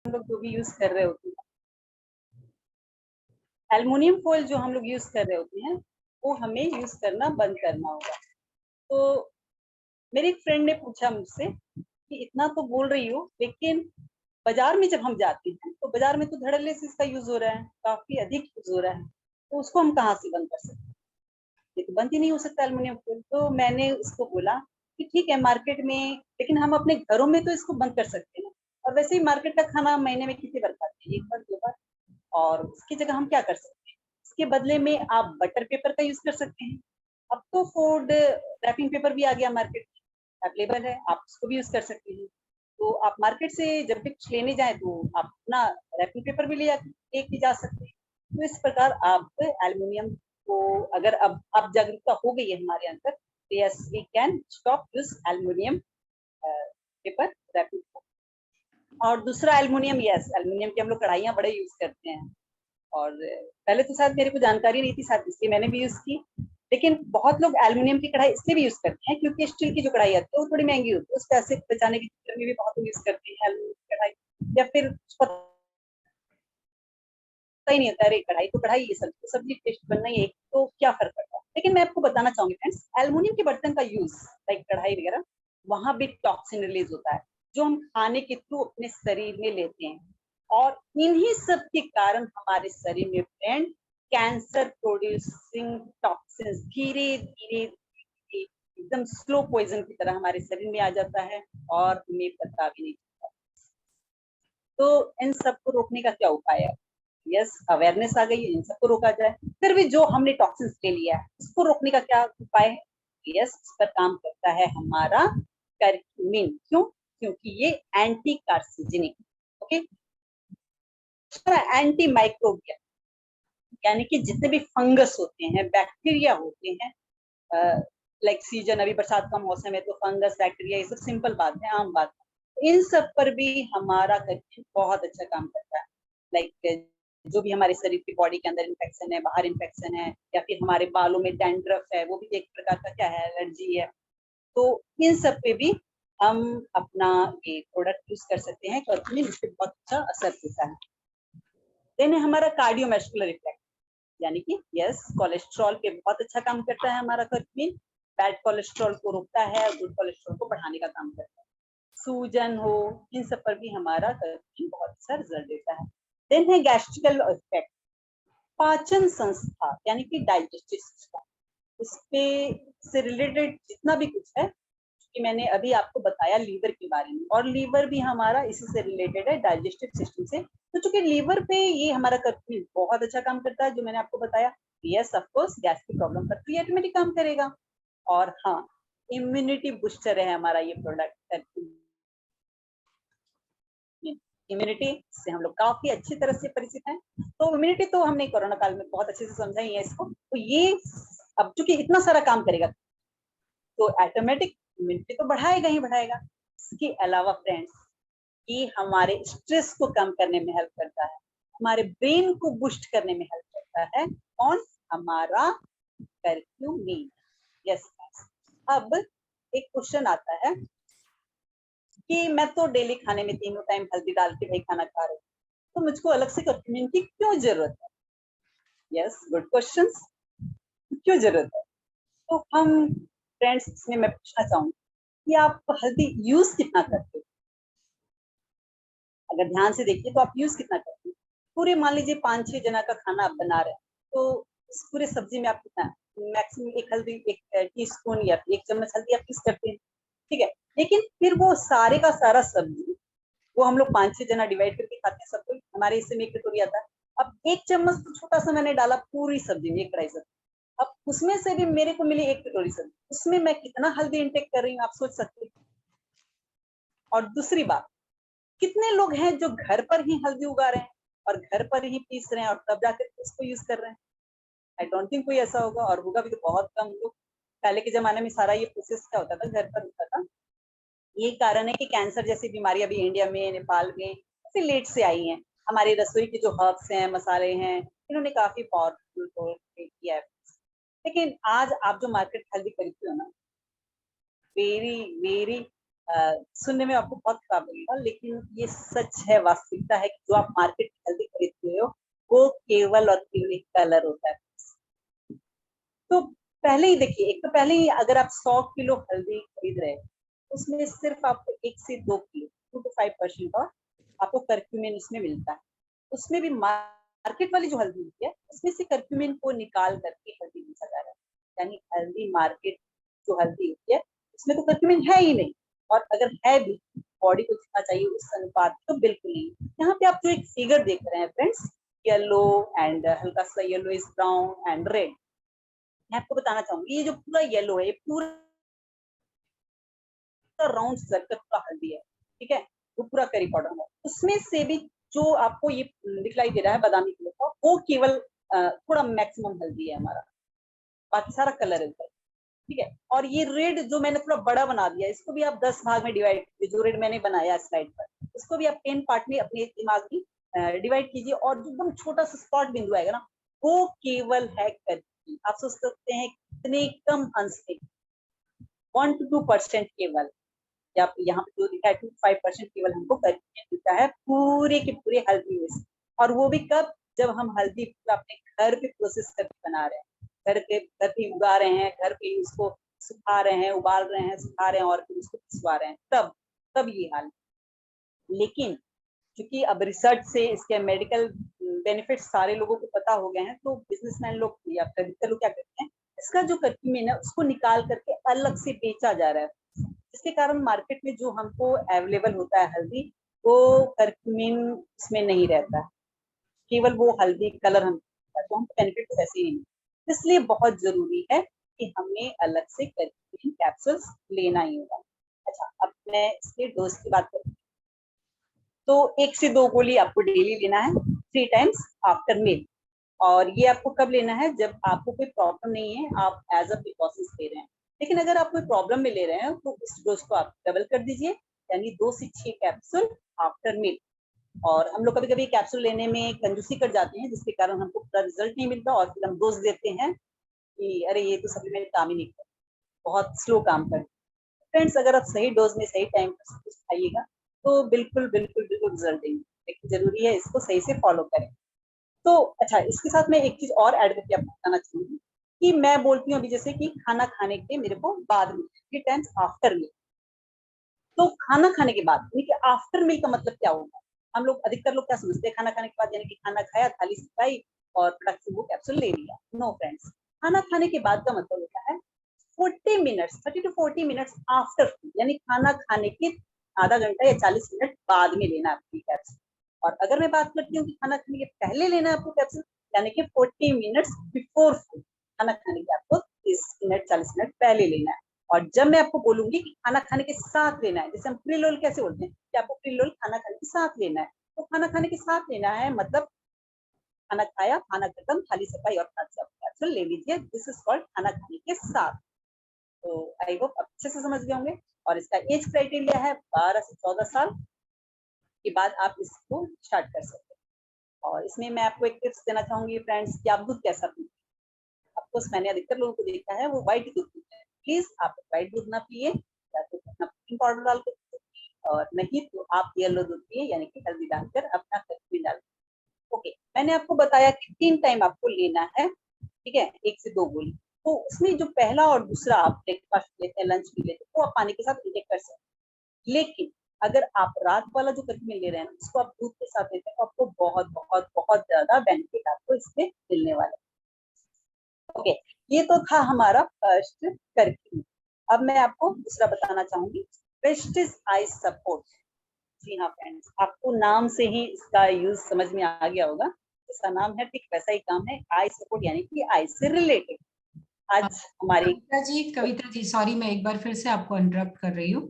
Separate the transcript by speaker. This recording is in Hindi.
Speaker 1: हम लोग जो भी यूज कर रहे होते हैं, एल्युमिनियम फॉइल जो हम लोग यूज कर रहे होते हैं वो हमें यूज करना बंद करना होगा। तो मेरी एक फ्रेंड ने पूछा मुझसे कि इतना तो बोल रही हो, लेकिन बाजार में जब हम जाते हैं तो बाजार में तो धड़ल्ले से इसका यूज हो रहा है, काफी अधिक यूज हो रहा है, तो उसको हम कहाँ से बंद कर सकते हैं? ये तो बंद ही नहीं हो सकता एल्युमिनियम फॉइल। तो मैंने उसको बोला कि ठीक है मार्केट में, लेकिन हम अपने घरों में तो इसको बंद कर सकते हैं। और वैसे ही मार्केट का खाना महीने में कितनी बार खाते हैं? एक बार, दो बार। और उसकी जगह हम क्या कर सकते हैं? इसके बदले में आप बटर पेपर का यूज कर सकते हैं। अब तो फूड रैपिंग पेपर भी आ गया मार्केट में, अवेलेबल है, आप उसको भी यूज कर सकते हैं। तो आप मार्केट से जब भी कुछ लेने जाए तो आप अपना रैपिंग पेपर भी लेके जा सकते हैं। तो इस प्रकार आप एल्युमिनियम को, अगर अब जागरूकता हो गई है हमारे अंदर, तो yes we can stop this aluminium paper wrapping. और दूसरा एल्युमिनियम, यस एल्युमिनियम की हम लोग कढ़ाइयाँ बड़े यूज करते हैं। और पहले तो शायद मेरे को जानकारी नहीं थी, शायद इसलिए मैंने भी यूज की। लेकिन बहुत लोग एल्युमिनियम की कढ़ाई इसलिए भी यूज करते हैं क्योंकि स्टील की जो कढ़ाई आती है वो थोड़ी महंगी होती है, उस पैसे बचाने के चक्कर में भी बहुत लोग यूज करते हैं एल्युमिनियम की कढ़ाई। या फिर पता ही नहीं होता, अरे कढ़ाई तो कढ़ाई, ये सब्जी तो सब्जी, टेस्ट बनना ही एक, तो क्या फर्क पड़ता है? लेकिन मैं आपको बताना चाहूंगी फ्रेंड्स, एल्युमिनियम के बर्तन का यूज लाइक कढ़ाई वगैरह, वहां भी टॉक्सिन रिलीज होता है जो हम खाने के थ्रू अपने शरीर में लेते हैं। और इन्हीं सब के कारण हमारे शरीर में फ्रेंड कैंसर प्रोड्यूसिंग टॉक्सिन्स धीरे धीरे एकदम स्लो पॉइजन की तरह हमारे शरीर में आ जाता है और हमें पता भी नहीं चलता। तो इन सबको रोकने का क्या उपाय है? यस अवेयरनेस आ गई है, इन सबको रोका जाए। फिर भी जो हमने टॉक्सिन्स ले लिया है उसको रोकने का क्या उपाय है? यस इस पर काम करता है हमारा करक्यूमिन। क्यों? क्योंकि ये एंटी कार्सिजेनिक, ओके, एंटी माइक्रोबियल, यानी कि जितने भी फंगस होते हैं, बैक्टीरिया होते हैं, लाइक सीजन अभी बरसात का मौसम है तो फंगस बैक्टीरिया ये सब सिंपल बात है, आम बात है। इन सब पर भी हमारा करक्यूमिन बहुत अच्छा काम करता है। लाइक जो भी हमारे शरीर की बॉडी के अंदर इन्फेक्शन है, बाहर इन्फेक्शन है, या फिर हमारे बालों में डैंड्रफ है, वो भी एक प्रकार का क्या है, एलर्जी है। तो इन सब पे भी हम अपना ये प्रोडक्ट यूज कर सकते हैं, करक्यूमिन इससे बहुत अच्छा असर होता है। देन है हमारा कार्डियोमैस्कुलर इफेक्ट, यानी कि यस कोलेस्ट्रॉल पे बहुत अच्छा काम करता है हमारा करक्यूमिन। बैड कोलेस्ट्रॉल को रोकता है, गुड कोलेस्ट्रॉल को बढ़ाने का काम करता है। सूजन हो, इन सब पर भी हमारा करक्यूमिन बहुत अच्छा रिजल्ट देता है। देन है गैस्ट्रिकल इफेक्ट, पाचन संस्था यानी कि डाइजेस्टिव सिस्टम, इस पे से रिलेटेड जितना भी कुछ है कि मैंने अभी आपको बताया लीवर के बारे में, और लीवर भी हमारा इसी से रिलेटेड है, डाइजेस्टिव सिस्टम से। तो चूंकि लीवर पे ये हमारा करक्यूमिन बहुत अच्छा काम करता है जो मैंने आपको बताया, यस ऑफ कोर्स गैस की प्रॉब्लम पर भी ऑटोमेटिक काम करेगा। और हाँ, इम्यूनिटी बूस्टर है हमारा ये प्रोडक्ट करक्यूमिन। इम्यूनिटी से हम लोग काफी अच्छी तरह से परिचित हैं। तो इम्यूनिटी तो हमने कोरोना काल में बहुत अच्छे से समझा ही है इसको। तो ये अब चूंकि इतना सारा काम करेगा तो ऑटोमेटिक इम्यूनिटी तो बढ़ाएगा ही बढ़ाएगा। इसके अलावा फ्रेंड्स, ये हमारे स्ट्रेस को कम करने में हेल्प करता है, हमारे ब्रेन को बूस्ट करने में हेल्प करता है। और हमारा करक्यूमिन, यस। अब एक क्वेश्चन आता है कि मैं तो डेली खाने में तीनों टाइम हल्दी डाल के भाई खाना खा रही हूँ, तो मुझको अलग से करक्यूमिन की क्यों जरूरत है? यस गुड क्वेश्चन, क्यों जरूरत है? तो हम फ्रेंड्स इसमें मैं पूछना चाहूंगी कि आप हल्दी यूज कितना करते हो? अगर ध्यान से देखिए तो आप यूज कितना करते हो? पूरे मान लीजिए 5-6 जना का खाना आप बना रहे हैं, तो इस पूरे सब्जी में आप कितना, मैक्सिमम एक हल्दी, एक टी स्पून या एक चम्मच हल्दी आप यूज करते हैं, ठीक है। लेकिन फिर वो सारे का सारा सब्जी, वो हम लोग 5-6 जना डिवाइड करके खाते हैं, सब कोई हमारे हिस्से में एक कटोरी आता है। अब एक चम्मच तो छोटा सा मैंने डाला पूरी सब्जी में, एक कढ़ाई सब्जी, अब उसमें से भी मेरे को मिली एक कटोरी सब्जी, उसमें मैं कितना हल्दी इंटेक कर रही हूँ आप सोच सकते हैं। और दूसरी बात, कितने लोग हैं जो घर पर ही हल्दी उगा रहे हैं और घर पर ही पीस रहे हैं और तब जाकर उसको यूज कर रहे हैं? आई डोंट थिंक कोई ऐसा होगा, और होगा भी तो बहुत कम लोग। पहले के जमाने में सारा ये प्रोसेस क्या होता था, घर पर होता था। यही कारण है कि कैंसर जैसी बीमारियां भी इंडिया में, नेपाल में काफी लेट से आई हैं। हमारी रसोई के जो हर्ब्स हैं, मसाले हैं, इन्होंने काफी पावरफुल रोल प्ले किया है। लेकिन आज आप जो मार्केट हल्दी खरीदते हो ना, वेरी वेरी सुनने में आपको बहुत खराब लगेगा, लेकिन ये सच है, वास्तविकता है कि जो आप मार्केट में हल्दी खरीदते हो वो केवल और केवल एक कलर होता है। तो पहले ही देखिए, एक तो पहले ही अगर आप 100 किलो हल्दी खरीद रहे हैं, उसमें सिर्फ आपको 1 से 2 किलो 2 to 5% और आपको करक्यूमिन उसमें मिलता है। उसमें भी मार्केट वाली जो हल्दी होती है उसमें से करक्यूमिन को निकाल करके हल्दी बेचा जा रहा है, यानी हल्दी मार्केट जो हल्दी होती है उसमें तो करक्यूमिन है ही नहीं, और अगर है भी बॉडी को जितना चाहिए उस अनुपात तो बिल्कुल नहीं। यहाँ पे आप जो एक फिगर देख रहे हैं फ्रेंड्स, येलो एंड हल्का सा yellow is brown and red, मैं आपको बताना चाहूंगी ये जो पूरा येलो है, ये पूरा राउंड सर्कल पूरा हल्दी है, ठीक है, वो पूरा करी पाउडर है। उसमें से भी जो आपको ये दिखलाई दे रहा है बादामी कलर का, वो केवल थोड़ा मैक्सिमम हल्दी है हमारा, बाकी सारा कलर है ऊपर, ठीक है। और ये रेड जो मैंने थोड़ा बड़ा बना दिया, इसको भी आप 10 भाग में डिवाइड कीजिए, जो रेड मैंने बनाया स्लाइड पर, उसको भी आप 10 पार्ट में अपने दिमाग में डिवाइड कीजिए, और जो एकदम छोटा सा स्पॉट बिंदु आएगा ना, वो केवल है करक्यूमिन। आप सोच सकते हैं कितने कम अंश में, 1 to 2% केवल, या यहाँ पे जो लिखा है 2 to 5% केवल हमको करक्यूमिन मिलता है पूरे के पूरे हल्दी में से। और वो भी कब, जब हम हल्दी पूरा अपने घर पे प्रोसेस करके बना रहे हैं, घर पे उगा रहे हैं, घर पे उसको सुखा रहे हैं, उबाल रहे हैं, सुखा रहे हैं और फिर उसको पिसवा रहे हैं, तब ये हाल। लेकिन क्योंकि अब रिसर्च से इसके मेडिकल बेनिफिट्स सारे लोगों को पता हो गए हैं, तो बिजनेसमैन लोग या खरीदते लोग क्या करते हैं, इसका जो करक्यूमिन है उसको निकाल करके अलग से बेचा जा रहा है, जिसके कारण मार्केट में जो हमको अवेलेबल होता है हल्दी, वो करक्यूमिन उसमें नहीं रहता, केवल वो हल्दी कलर हम, तो हम बेनिफिट ऐसे ही नहीं। इसलिए बहुत जरूरी है कि हमें अलग से करक्यूमिन कैप्सूल्स लेना ही होगा। अच्छा, अब मैं इसके डोज की बात करूँ तो 1 से 2 गोली आपको डेली लेना है, 3 टाइम्स आफ्टर मील। और ये आपको कब लेना है, जब आपको कोई प्रॉब्लम नहीं है, आप एज अ प्रिकॉशंस ले रहे हैं। लेकिन अगर आप कोई प्रॉब्लम में ले रहे हैं तो इस डोज को आप डबल कर दीजिए, यानी 2 से 6 कैप्सूल आफ्टर मील। और हम लोग कभी कभी कैप्सूल लेने में कंजूसी कर जाते हैं, जिसके कारण हमको पूरा रिजल्ट नहीं मिलता, और फिर हम डोज देते हैं कि अरे ये तो सप्लीमेंट काम ही नहीं करता, बहुत स्लो काम करता। फ्रेंड्स, अगर आप सही डोज में सही टाइम पर सब कुछ खाइएगा तो बिल्कुल बिल्कुल बिल्कुल रिजल्ट देंगे, लेकिन जरूरी है इसको सही से फॉलो करें। तो अच्छा, इसके साथ मैं एक चीज और ऐड करके आपको बताना चाहूंगी कि मैं बोलती हूँ अभी जैसे कि खाना खाने के मेरे को बाद में, 3 टाइम्स आफ्टर मील। तो खाना खाने के बाद यानी कि आफ्टर मील का मतलब क्या होगा, हम लोग अधिकतर लोग क्या समझते हैं खाना खाने के बाद, यानी कि खाना खाया, थाली सफाई और फटाक से वो कैप्सूल ले लिया। नो फ्रेंड्स, खाना खाने के बाद का मतलब होता है 40 minutes, 30 to 40 minutes after food, यानी खाना खाने के आधा घंटा या 40 मिनट बाद में लेना आपकी कैप्सूल। और अगर मैं बात करती हूँ कि खाना खाने के पहले लेना है आपको कैप्सूल, यानी कि 40 मिनट्स बिफोर फूड, खाना खाने के आपको 30 मिनट 40 मिनट पहले लेना है। और जब मैं आपको बोलूंगी कि खाना खाने के साथ लेना है, जैसे हम प्री रोल कैसे बोलते हैं कि आपको प्री रोल खाना खाने के साथ लेना है, तो खाना खाने के साथ लेना है मतलब खाना खाया, खाना खत्म, थाली सफाई और कैप्सूल ले लीजिए, दिस इज कॉल्ड खाना खाने के साथ। तो आई होप अच्छे से समझ गए होंगे। और इसका एज क्राइटेरिया है 12 से 14 साल के बाद आप इसको स्टार्ट कर सकते हैं। और इसमें मैं आपको एक टिप्स देना चाहूंगी फ्रेंड्स कि आप दूध कैसा पीते हैं। ऑफकोर्स मैंने अधिकतर लोगों को देखा है वो व्हाइट दूध पीते हैं, प्लीज आप व्हाइट दूध ना पिए, या तो अपना प्रोटीन पाउडर डाल कर, और नहीं तो आप येलो दूध पिए, यानी कि हल्दी डालकर अपना कैफीन डाल। ओके, मैंने आपको बताया कि 3 टाइम आपको लेना है, ठीक है, 1 से 2 गोली। तो उसमें जो पहला और दूसरा आप ब्रेकफास्ट लेते हैं, लंच भी लेते हैं, वो आप पानी के साथ इंटेक कर सकते हैं। लेकिन अगर आप रात वाला जो कैफीन ले रहे हैं उसको आप दूध के साथ लेते हैं तो आपको बहुत बहुत बहुत ज्यादा बेनिफिट आपको इससे मिलने वाला है। ओके, ये तो था हमारा फर्स्ट कैफीन। अब मैं आपको दूसरा बताना चाहूंगी, प्रेस्टिज आई सपोर्ट। जी हाँ फ्रेंड्स, आपको नाम से ही इसका यूज समझ में आ गया होगा, इसका नाम है ठीक वैसा ही काम है, आई सपोर्ट, यानी कि आई से रिलेटेड। आज हमारी
Speaker 2: कविता जी सॉरी, मैं एक बार फिर से आपको इंटरप्ट कर रही हूँ।